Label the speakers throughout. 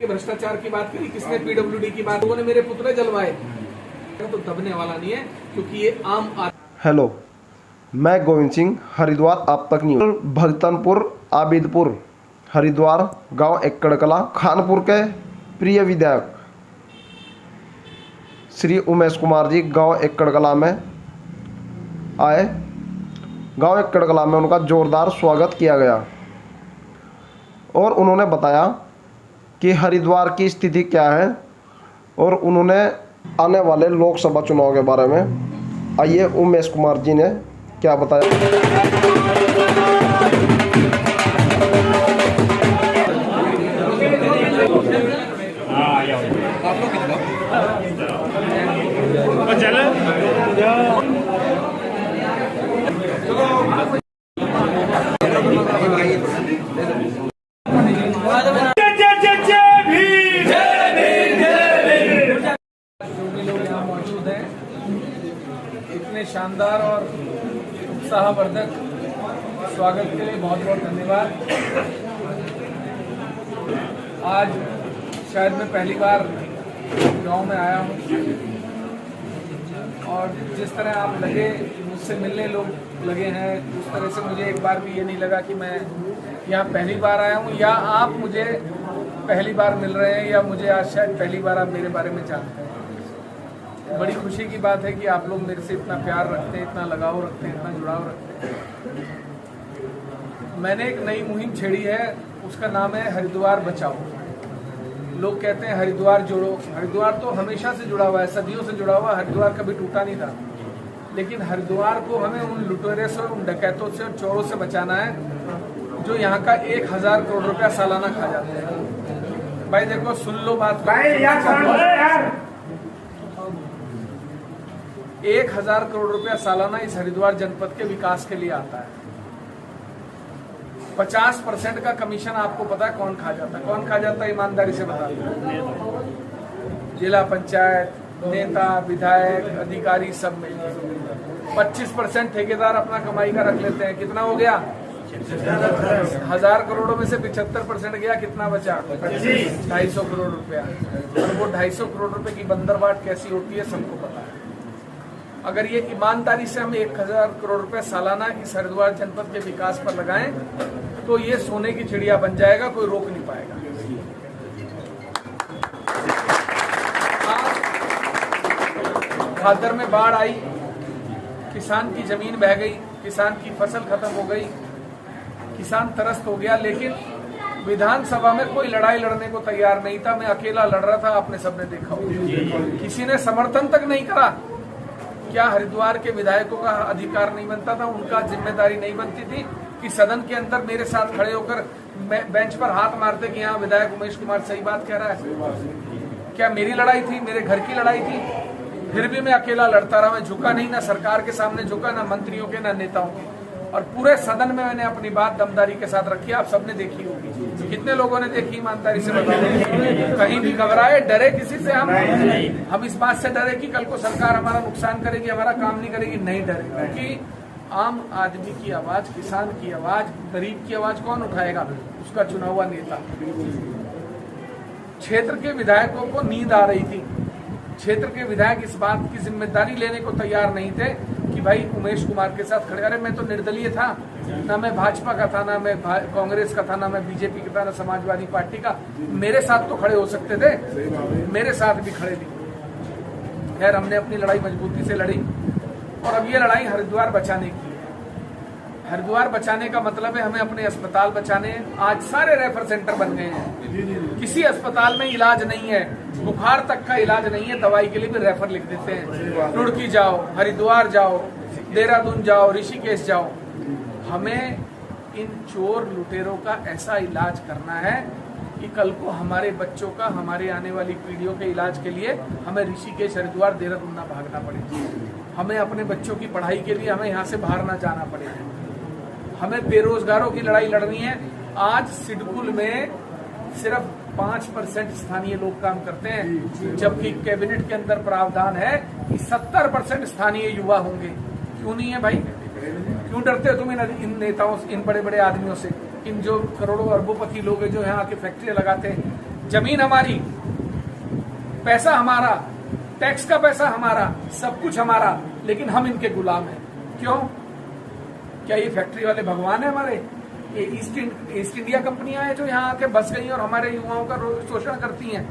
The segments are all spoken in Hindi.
Speaker 1: भ्रष्टाचार की बात करी, किसने पीडब्ल्यूडी की बात, लोगों ने मेरे पुतले जलवाए, तो दबने वाला नहीं है क्योंकि ये आम
Speaker 2: हेलो, मैं गोविंद सिंह, हरिद्वार आप तक न्यूज। भगतनपुर आबिदपुर हरिद्वार गांव एकड़कला खानपुर के प्रिय विधायक श्री उमेश कुमार जी गांव एकड़कला में आए। गांव एकड़कला में उनका जोरदार स्वागत किया गया और उन्होंने बताया कि हरिद्वार की स्थिति क्या है और उन्होंने आने वाले लोकसभा चुनाव के बारे में। आइए उमेश कुमार जी ने क्या बताया।
Speaker 1: इतने शानदार और उत्साहवर्धक स्वागत के लिए बहुत बहुत धन्यवाद। आज शायद मैं पहली बार गांव में आया हूं और जिस तरह आप लगे मुझसे मिलने लोग लगे हैं, उस तरह से मुझे एक बार भी ये नहीं लगा कि मैं यहाँ पहली बार आया हूँ या आप मुझे पहली बार मिल रहे हैं या मुझे आज शायद पहली बार आप मेरे बारे में जानते हैं। बड़ी खुशी की बात है कि आप लोग मेरे से इतना प्यार रखते हैं, इतना लगाव रखते हैं, इतना जुड़ाव रखते हैं। मैंने एक नई मुहिम छेड़ी है, उसका नाम है हरिद्वार बचाओ। लोग कहते हैं हरिद्वार जोड़ो। हरिद्वार तो हमेशा से जुड़ा हुआ है, सदियों से जुड़ा हुआ। हरिद्वार कभी टूटा नहीं था, लेकिन हरिद्वार को हमें उन लुटेरे से, उन डकैतों से और चोरों से बचाना है जो यहाँ का 1000 करोड़ रुपया सालाना खा जाते हैं। भाई देखो, सुन लो बात, 1000 करोड़ रुपया सालाना इस हरिद्वार जनपद के विकास के लिए आता है। 50% का कमीशन आपको पता है कौन खा जाता है? कौन खा जाता है? ईमानदारी से बता दो। जिला पंचायत, नेता, विधायक, अधिकारी सब मिलकर 25% ठेकेदार अपना कमाई का रख लेते हैं। कितना हो गया? 1000 करोड़ों में से 75% गया, कितना बचा? 250 करोड़ रुपया। और वो 250 करोड़ रुपए की बंदरबाट कैसी होती है सबको पता है। अगर ये ईमानदारी से हम 1000 करोड़ रुपए सालाना इस हरिद्वार जनपद के विकास पर लगाएं तो ये सोने की चिड़िया बन जाएगा, कोई रोक नहीं पाएगा। भादर में बाढ़ आई, किसान की जमीन बह गई, किसान की फसल खत्म हो गई, किसान त्रस्त हो गया, लेकिन विधानसभा में कोई लड़ाई लड़ने को तैयार नहीं था। मैं अकेला लड़ रहा था, आपने सबने देखा होगा। किसी ने समर्थन तक नहीं करा। क्या हरिद्वार के विधायकों का अधिकार नहीं बनता था? उनका जिम्मेदारी नहीं बनती थी कि सदन के अंदर मेरे साथ खड़े होकर बेंच पर हाथ मारते कि हाँ विधायक उमेश कुमार सही बात कह रहा है? क्या मेरी लड़ाई थी? मेरे घर की लड़ाई थी? फिर भी मैं अकेला लड़ता रहा। मैं झुका नहीं, ना सरकार के सामने झुका, ना मंत्रियों के, ना नेताओं के। और पूरे सदन में मैंने अपनी बात दमदारी के साथ रखी। आप सबने देखी होगी। कितने लोगों ने देखी? ईमानदारी से बताओ। कहीं भी घबराए, डरे किसी से? हम इस बात से डरे कि कल को सरकार हमारा नुकसान करेगी, हमारा काम नहीं करेगी? नहीं डरे, क्योंकि आम आदमी की आवाज, किसान की आवाज, गरीब की आवाज कौन उठाएगा? उसका चुना हुआ नेता। क्षेत्र के विधायकों को नींद आ रही थी। क्षेत्र के विधायक इस बात की जिम्मेदारी लेने को तैयार नहीं थे कि भाई उमेश कुमार के साथ खड़े। अरे मैं तो निर्दलीय था, ना मैं भाजपा का था, ना मैं कांग्रेस का था, ना मैं बीजेपी का था, ना समाजवादी पार्टी का। मेरे साथ तो खड़े हो सकते थे, मेरे साथ भी खड़े नहीं। खैर, हमने अपनी लड़ाई मजबूती से लड़ी और अब ये लड़ाई हरिद्वार बचाने की है। हरिद्वार बचाने का मतलब है हमें अपने अस्पताल बचाने हैं। आज सारे रेफर सेंटर बन गए हैं, किसी अस्पताल में इलाज नहीं है, बुखार तक का इलाज नहीं है, दवाई के लिए भी रेफर लिख देते हैं। रुड़की जाओ, हरिद्वार जाओ, देहरादून जाओ, ऋषिकेश जाओ। हमें इन चोर लुटेरों का ऐसा इलाज करना है कि कल को हमारे बच्चों का, हमारे आने वाली पीढ़ियों के इलाज के लिए हमें ऋषिकेश, हरिद्वार, देहरादून ना भागना पड़े। हमें अपने बच्चों की पढ़ाई के लिए हमें यहाँ से बाहर ना जाना पड़े। हमें बेरोजगारों की लड़ाई लड़नी है। आज सिडकुल में सिर्फ 5% स्थानीय लोग काम करते हैं, जबकि कैबिनेट के अंदर प्रावधान है कि 70% स्थानीय युवा होंगे। क्यों नहीं है भाई? क्यों डरते हो तुम इन नेताओं, इन बड़े बड़े आदमियों से? इन जो करोड़ों अरबोपति लोग हैं जो यहाँ आके फैक्ट्रियां लगाते हैं, जमीन हमारी, पैसा हमारा, टैक्स का पैसा हमारा, सब कुछ हमारा, लेकिन हम इनके गुलाम हैं। क्यों? क्या ये फैक्ट्री वाले भगवान है हमारे? ये ईस्ट इंडिया कंपनियां हैं जो यहाँ आके बस गई और हमारे युवाओं का शोषण करती हैं।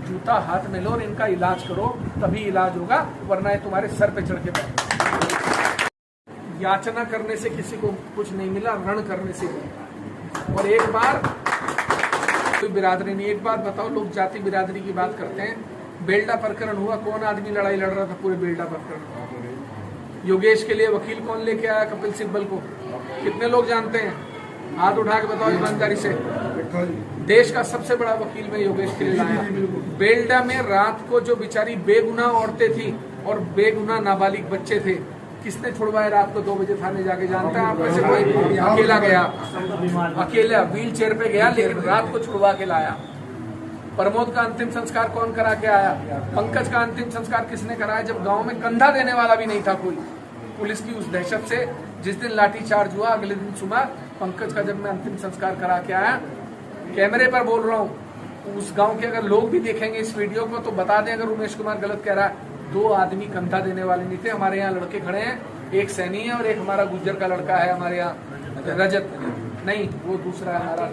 Speaker 1: जूता हाथ में लो और इनका इलाज करो, तभी इलाज होगा, वरना ये तुम्हारे सर पे चढ़ के बैठ। याचना करने से किसी को कुछ नहीं मिला, रण करने से मिला। और एक बार कोई बिरादरी नहीं, एक बात बताओ, लोग जाति बिरादरी की बात करते हैं। बेल्टा प्रकरण हुआ, कौन आदमी लड़ाई लड़ रहा था पूरे बेल्टा प्रकरण? योगेश के लिए वकील कौन लेके आया? कपिल सिब्बल को। कितने लोग जानते हैं? हाथ उठा के बताओ ईमानदारी से। देश का सबसे बड़ा वकील मैं योगेश के लिए लाया। बेल्टा में रात को जो बेचारी बेगुनाह औरतें थी और बेगुनाह नाबालिग बच्चे थे, किसने छुड़वाए रात को 2 बजे थाने जाके? जानता है आप में से कोई? अकेला गया, अकेला व्हील चेयर पे गया, लेकिन रात को छुड़वा के लाया। प्रमोद का अंतिम संस्कार कौन करा के आया? पंकज का अंतिम संस्कार किसने कराया? जब गांव में कंधा देने वाला भी नहीं था कोई। पुलिस की उस दहशत से जिस दिन लाठीचार्ज हुआ, अगले दिन सुबह पंकज का जब मैं अंतिम संस्कार करा के आया, कैमरे पर बोल रहा हूँ, उस गांव के अगर लोग भी देखेंगे इस वीडियो को तो बता दें अगर उमेश कुमार गलत कह रहा है। 2 आदमी कंधा देने वाले नहीं थे। हमारे यहाँ लड़के खड़े हैं, एक सैनी है और एक हमारा गुज्जर का लड़का है हमारे यहाँ, रजत नहीं, वो दूसरा हमारा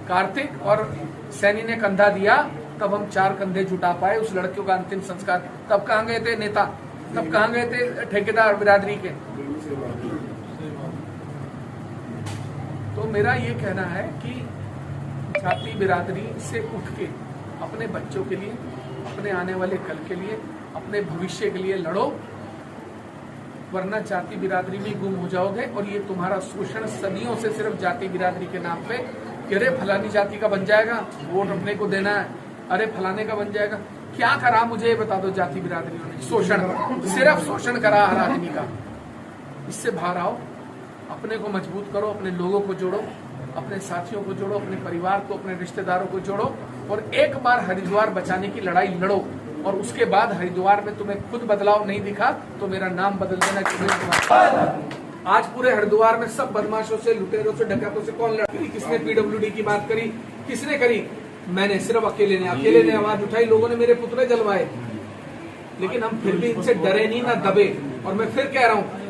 Speaker 1: कार्तिक और सैनी ने कंधा दिया, तब हम 4 कंधे जुटा पाए उस लड़कियों का अंतिम संस्कार। तब कहाँ गए थे नेता? तब कहाँ गए थे ठेकेदार बिरादरी के? तो मेरा ये कहना है कि जाति बिरादरी से उठ के अपने बच्चों के लिए, अपने आने वाले कल के लिए, अपने भविष्य के लिए लड़ो, वरना जाति बिरादरी में गुम हो जाओगे। और ये तुम्हारा शोषण सदियों से सिर्फ जाति बिरादरी के नाम पे, अरे फलानी जाति का बन जाएगा, वोट अपने को देना है, अरे फलाने का बन जाएगा। क्या करा मुझे ये बता दो जाति बिरादरियों ने? शोषण, सिर्फ शोषण करा हर आदमी का। इससे बाहर आओ, अपने को मजबूत करो, अपने लोगों को जोड़ो, अपने साथियों को जोड़ो, अपने परिवार को, अपने रिश्तेदारों को जोड़ो और एक बार हरिद्वार बचाने की लड़ाई लड़ो। और उसके बाद हरिद्वार में तुम्हें खुद बदलाव नहीं दिखा तो मेरा नाम बदल देना। आज पूरे हरिद्वार में सब बदमाशों से, लुटेरों से, डकैतों से कौन लड़ी? किसने पीडब्ल्यूडी की बात करी? किसने करी? मैंने, सिर्फ अकेले ने आवाज उठाई। लोगों ने मेरे पुतले जलवाए, लेकिन हम फिर भी इनसे डरे नहीं, ना दबे। और मैं फिर कह रहा हूँ,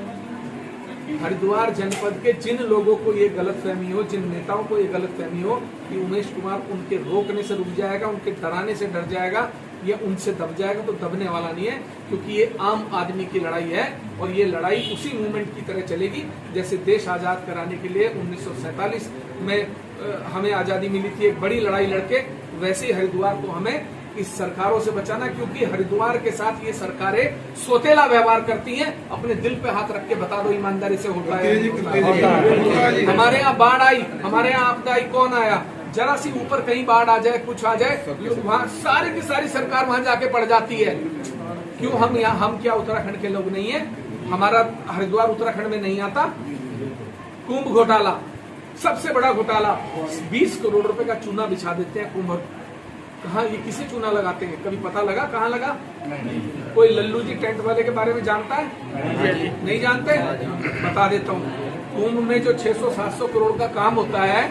Speaker 1: हरिद्वार जनपद के जिन लोगों को ये गलतफहमी हो, जिन नेताओं को ये गलतफहमी हो कि उमेश कुमार उनके रोकने से रुक जाएगा, उनके डराने से डर जाएगा या उनसे दब जाएगा, तो दबने वाला नहीं है। क्योंकि ये आम आदमी की लड़ाई है और ये लड़ाई उसी मूवमेंट की तरह चलेगी जैसे देश आजाद कराने के लिए 1947 में हमें आजादी मिली थी, एक बड़ी लड़ाई लड़के, वैसे ही हरिद्वार को हमें इस सरकारों से बचाना। क्योंकि हरिद्वार के साथ ये सरकारें सोतेला व्यवहार करती हैं। अपने दिल पे हाथ रख के बता दो ईमानदारी से, होता है? हमारे यहाँ बाढ़ आई, हमारे यहाँ आपदा आई, कौन आया? जरा सी ऊपर कहीं बाढ़ आ जाए, कुछ आ जाए, वहाँ सारी की सारी सरकार वहां जाके पड़ जाती है। क्यों? हम यहाँ, हम क्या उत्तराखंड के लोग नहीं है? हमारा हरिद्वार उत्तराखंड में नहीं आता? कुंभ घोटाला, सबसे बड़ा घोटाला, 20 करोड़ रुपए का चूना बिछा देते हैं कुंभ। कहाँ ये किसे चूना लगाते हैं? कभी पता लगा कहाँ लगा? कोई लल्लू जी टेंट वाले के बारे में जानता है? नहीं जानते? बता देता हूँ। कुंभ में जो 600-700 करोड़ का काम होता है,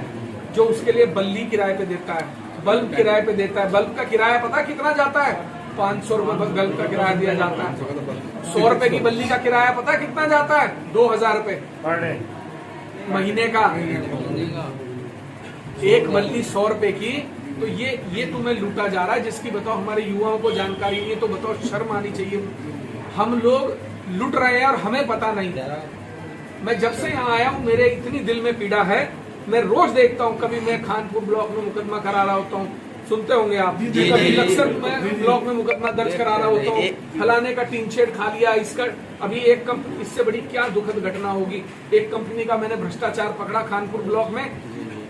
Speaker 1: जो उसके लिए बल्ली किराए पे देता है, बल्ब किराए पे देता है, बल्ब का किराया पता कितना जाता है? 500 रुपए बल्ब का किराया दिया जाता है। 100 रुपए की बल्ली का किराया पता कितना जाता है? 2000 रुपए महीने का। एक बल्ली 100 रुपए की। तो ये तुम्हें लूटा जा रहा है, जिसकी बताओ हमारे युवाओं को जानकारी नहीं है। तो बताओ, शर्म आनी चाहिए। हम लोग लूट रहे हैं और हमें पता नहीं। मैं जब से यहाँ आया हूँ, मेरे इतनी दिल में पीड़ा है। मैं रोज देखता हूँ, कभी मैं खानपुर ब्लॉक में मुकदमा करा रहा होता हूँ, सुनते होंगे आप, कभी लक्सर में ब्लॉक में मुकदमा दर्ज करा रहा होता हूँ, फलाने का टीन शेड खा लिया, इसका। अभी एक कंपनी, इससे बड़ी क्या दुखद घटना होगी। एक कंपनी का मैंने भ्रष्टाचार पकड़ा खानपुर ब्लॉक में,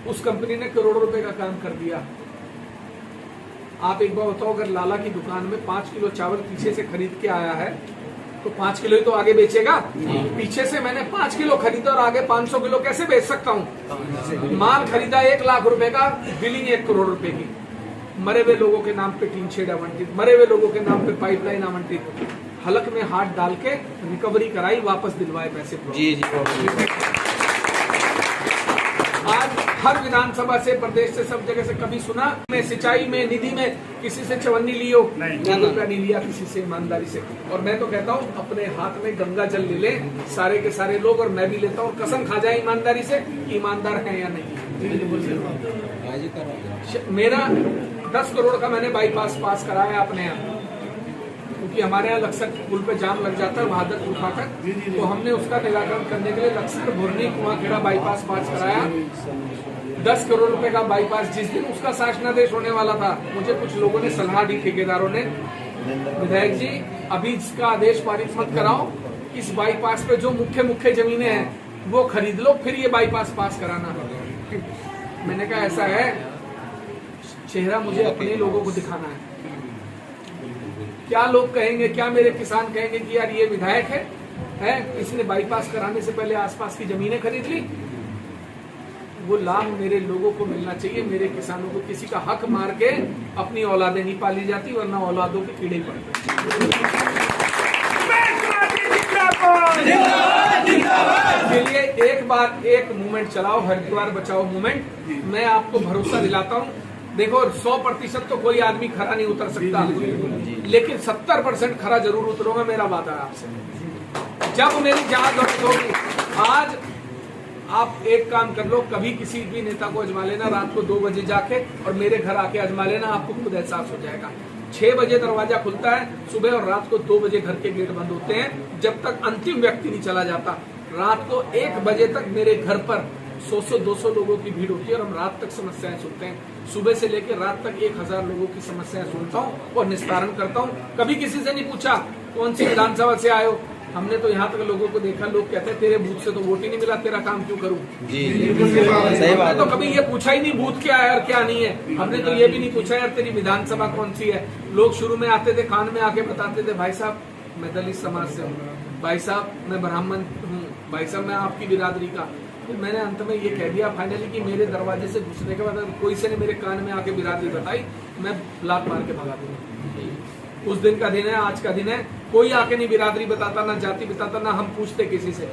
Speaker 1: उस कंपनी ने करोड़ों रुपए का काम कर दिया। आप एक बार बताओ, अगर लाला की दुकान में 5 किलो चावल पीछे से खरीद के आया है तो 5 किलो ही तो आगे बेचेगा। पीछे से मैंने 5 किलो खरीदा और आगे 500 किलो कैसे बेच सकता हूँ? माल खरीदा 1 लाख रुपए का, बिलिंग 1 करोड़ रुपए की। मरे हुए लोगों के नाम पे टीन शेड आवंटित, मरे हुए लोगों के नाम पे पाइपलाइन आवंटित, हलक में हाथ डाल के रिकवरी कराई, वापस दिलवाए पैसे। जी जी। आज हर विधानसभा से, प्रदेश से, सब जगह से कभी सुना मैं सिंचाई में, निधि में किसी से चवन्नी लियो? नहीं लिया किसी से, ईमानदारी से। और मैं तो कहता हूँ अपने हाथ में गंगा जल ले लें सारे के सारे लोग, और मैं भी लेता हूँ, कसम खा जाए ईमानदारी से, ईमानदार है या नहीं। मेरा 10 करोड़ का मैंने बाईपास पास कराया अपने यहाँ, क्योंकि हमारे यहाँ लक्सर पुल पे जाम लग जाता है बहादुरपुर फाटक, तो हमने उसका निराकरण करने के लिए लक्सर भुरनी कुआंखेड़ा बाईपास पास कराया। 10 करोड़ रुपए का बाईपास, जिस दिन उसका शासनादेश होने वाला था, मुझे कुछ लोगों ने सलाह दी, ठेकेदारों ने, विधायक जी अभी इसका आदेश पारित मत कराओ, इस बाईपास पे जो मुख्य जमीनें हैं वो खरीद लो, फिर ये बाईपास पास कराना। मैंने कहा ऐसा है, चेहरा मुझे अपने लोगों को दिखाना है। क्या लोग कहेंगे, क्या मेरे किसान कहेंगे कि यार ये विधायक है इसने बाईपास कराने से पहले आसपास की जमीनें खरीद ली। वो लाभ मेरे लोगों को मिलना चाहिए, मेरे किसानों को। किसी का हक मार के अपनी औलादें नहीं पाली जाती, वरना औलादों के कीड़े पड़ते। चलिए एक बार एक मूवमेंट चलाओ, हरिद्वार बचाओ मूवमेंट। मैं आपको भरोसा दिलाता हूँ, देखो 100% तो कोई आदमी खरा नहीं उतर सकता, लेकिन 70% खरा जरूर उतरूंगा, मेरा वादा है आपसे। जब मेरी जहां जरूरत होगी, आज आप एक काम कर लो, कभी किसी भी नेता को अजमा लेना, रात को 2 बजे जाके और मेरे घर आके अजमा लेना, आपको खुद एहसास हो जाएगा। 6 बजे दरवाजा खुलता है सुबह, और रात को 2 बजे घर के गेट बंद होते हैं, जब तक अंतिम व्यक्ति नहीं चला जाता। रात को 1 बजे तक मेरे घर पर 100-200 लोगों की भीड़ होती है, और हम रात तक समस्याएं सुनते हैं। सुबह से लेकर रात तक 1000 लोगों की समस्याएं सुनता हूँ और निस्तारण करता हूँ। कभी किसी से नहीं पूछा कौन सी विधानसभा से आए हो। हमने तो यहाँ तक लोगों को देखा, लोग कहते हैं तेरे बूथ से तो वोट ही नहीं मिला, तेरा काम क्यों करूँ। सही बात। तो कभी ये पूछा ही नहीं बूथ क्या है और क्या नहीं है। हमने तो ये भी नहीं पूछा यार तेरी विधानसभा कौन सी है। लोग शुरू में आते थे, कान में आके बताते थे, भाई साहब मैं दलित समाज से हूँ, भाई साहब मैं ब्राह्मण हूँ, भाई साहब मैं आपकी बिरादरी का। फिर मैंने अंत में ये कह दिया फाइनली कि मेरे दरवाजे से घुसने के बाद अगर कोई से ने मेरे कान में आके बिरादरी बताई, मैं लात मार के भगा दूंगा। उस दिन का दिन है, आज का दिन है। कोई आके नहीं बिरादरी बताता, ना जाति बताता, ना हम पूछते किसी से।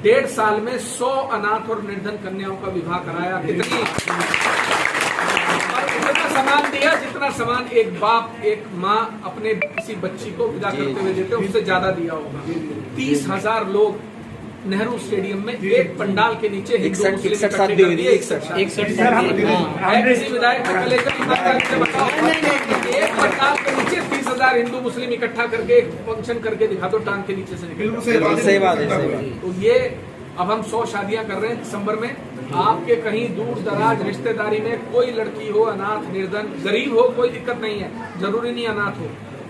Speaker 1: 1.5 साल में 100 अनाथ और निर्धन कन्याओं का विवाह कराया। कितनी इतना सामान दिया जितना सामान एक बाप एक माँ अपने किसी बच्ची को विदा करते हुए देते, उससे ज्यादा दिया होगा। 30,000 लोग नेहरू स्टेडियम में एक पंडाल के नीचे हिंदू मुस्लिम इकट्ठे कर दिए। 61 किसी विधायक को लेकर बताओ, एक पंडाल के नीचे 30,000 हिंदू मुस्लिम इकट्ठा करके एक फंक्शन करके दिखा दो, टांग के नीचे से निकल। सही बात है। तो ये अब हम 100 शादियां कर रहे हैं दिसंबर में। आपके कहीं दूर दराज रिश्तेदारी में कोई लड़की हो, अनाथ निर्धन गरीब हो, कोई दिक्कत नहीं है, जरूरी नहीं अनाथ हो,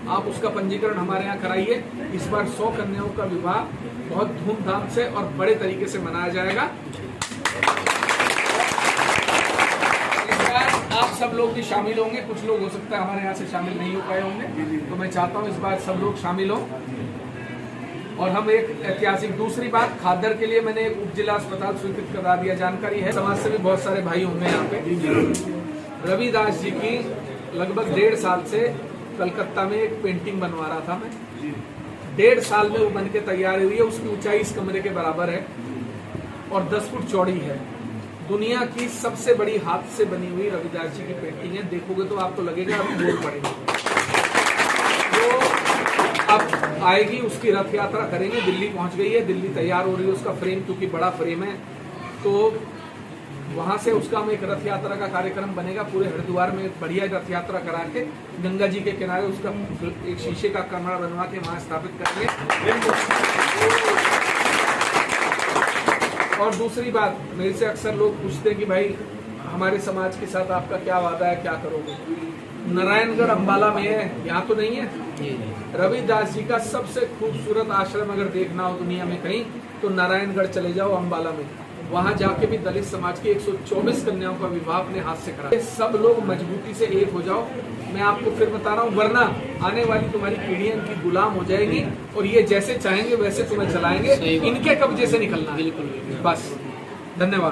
Speaker 1: आप उसका पंजीकरण हमारे यहाँ कराइए। इस बार 100 कन्याओं का विवाह बहुत धूमधाम से और बड़े तरीके से मनाया जाएगा। इस बार आप सब लोग भी शामिल होंगे। कुछ लोग हो सकता है हमारे यहाँ से शामिल नहीं हो पाए होंगे, तो मैं चाहता हूँ इस बार सब लोग शामिल हो। और हम एक ऐतिहासिक दूसरी बात, खादर के लिए मैंने एक उप जिला अस्पताल स्वीकृत करा दिया। जानकारी है, समाज से भी बहुत सारे भाई होंगे यहाँ पे। रविदास जी की लगभग 1.5 साल से कलकत्ता में एक पेंटिंग बनवा रहा था मैं। 1.5 साल में वो बन के तैयार हुई है। उसकी ऊंचाई इस कमरे के बराबर है और 10 फुट चौड़ी है। दुनिया की सबसे बड़ी हाथ से बनी हुई रविदास जी की पेंटिंग है। देखोगे तो आपको लगेगा आप बोल पड़ेंगे। तो अब आएगी, उसकी रथ यात्रा करेंगे। दिल्ली पहुंच गई है, दिल्ली तैयार हो रही है। उसका फ्रेम क्योंकि बड़ा फ्रेम है, तो वहां से उसका हम एक रथ यात्रा का कार्यक्रम बनेगा। पूरे हरिद्वार में एक बढ़िया रथ यात्रा करा के गंगा जी के किनारे उसका एक शीशे का कमरा बनवा के वहां स्थापित करेंगे। और दूसरी बात, मेरे से अक्सर लोग पूछते हैं कि भाई हमारे समाज के साथ आपका क्या वादा है, क्या करोगे। नारायणगढ़ अंबाला में है, यहाँ तो नहीं है। रविदास जी का सबसे खूबसूरत आश्रम अगर देखना हो दुनिया में कहीं, तो नारायणगढ़ चले जाओ अंबाला में। वहां जाके भी दलित समाज की 124 कन्याओं का विवाह अपने हाथ से करा। सब लोग मजबूती से एक हो जाओ। मैं आपको फिर बता रहा हूँ, वरना आने वाली तुम्हारी पीढ़ियां इनकी गुलाम हो जाएगी और ये जैसे चाहेंगे वैसे तुम्हें चलाएंगे। इनके कब्जे से निकलना। बस, धन्यवाद।